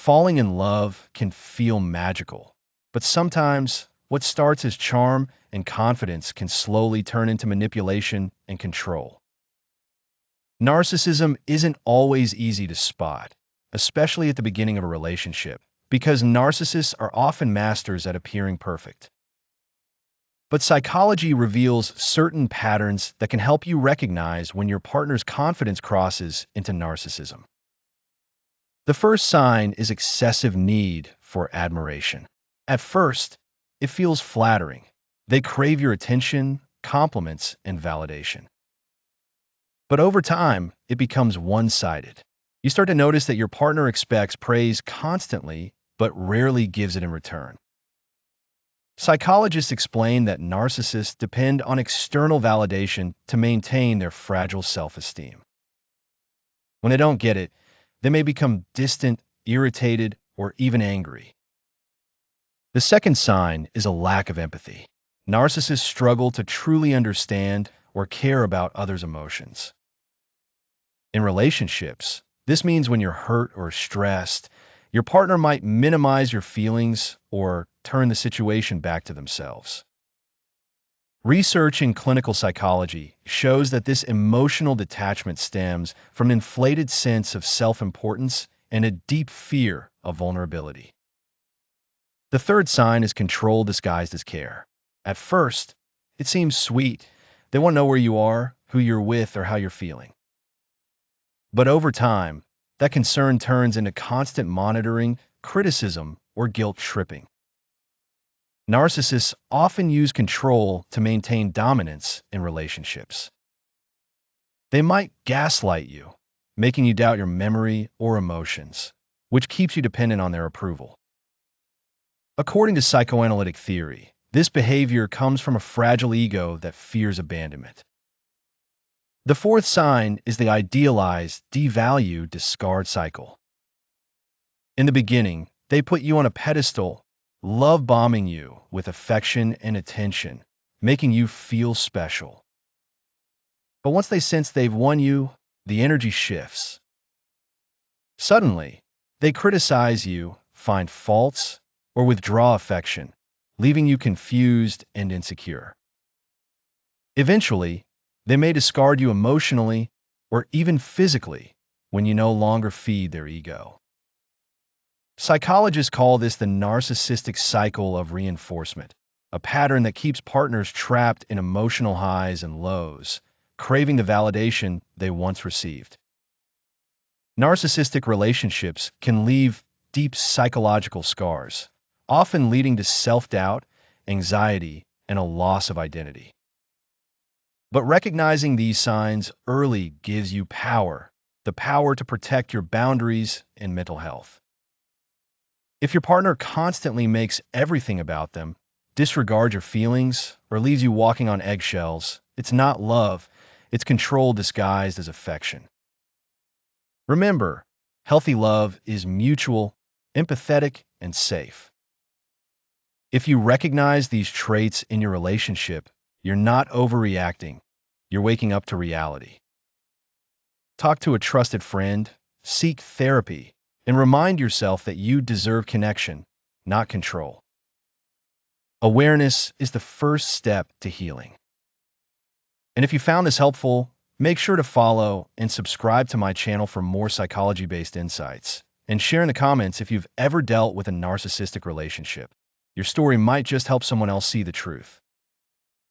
Falling in love can feel magical, but sometimes what starts as charm and confidence can slowly turn into manipulation and control. Narcissism isn't always easy to spot, especially at the beginning of a relationship, because narcissists are often masters at appearing perfect. But psychology reveals certain patterns that can help you recognize when your partner's confidence crosses into narcissism. The first sign is excessive need for admiration. At first, it feels flattering. They crave your attention, compliments, and validation. But over time, it becomes one-sided. You start to notice that your partner expects praise constantly, but rarely gives it in return. Psychologists explain that narcissists depend on external validation to maintain their fragile self-esteem. When they don't get it, they may become distant, irritated, or even angry. The second sign is a lack of empathy. Narcissists struggle to truly understand or care about others' emotions. In relationships, this means when you're hurt or stressed, your partner might minimize your feelings or turn the situation back to themselves. Research in clinical psychology shows that this emotional detachment stems from an inflated sense of self-importance and a deep fear of vulnerability. The third sign is control disguised as care. At first, it seems sweet. They want to know where you are, who you're with, or how you're feeling. But over time, that concern turns into constant monitoring, criticism, or guilt tripping. Narcissists often use control to maintain dominance in relationships. They might gaslight you, making you doubt your memory or emotions, which keeps you dependent on their approval. According to psychoanalytic theory, this behavior comes from a fragile ego that fears abandonment. The fourth sign is the idealize, devalue, discard cycle. In the beginning, they put you on a pedestal, love-bombing you with affection and attention, making you feel special. But once they sense they've won you, the energy shifts. Suddenly, they criticize you, find faults, or withdraw affection, leaving you confused and insecure. Eventually, they may discard you emotionally or even physically when you no longer feed their ego. Psychologists call this the narcissistic cycle of reinforcement, a pattern that keeps partners trapped in emotional highs and lows, craving the validation they once received. Narcissistic relationships can leave deep psychological scars, often leading to self-doubt, anxiety, and a loss of identity. But recognizing these signs early gives you power, the power to protect your boundaries and mental health. If your partner constantly makes everything about them, disregards your feelings, or leaves you walking on eggshells, it's not love, it's control disguised as affection. Remember, healthy love is mutual, empathetic, and safe. If you recognize these traits in your relationship, you're not overreacting. You're waking up to reality. Talk to a trusted friend, seek therapy, and remind yourself that you deserve connection, not control. Awareness is the first step to healing. And if you found this helpful, make sure to follow and subscribe to my channel for more psychology-based insights. And share in the comments if you've ever dealt with a narcissistic relationship. Your story might just help someone else see the truth.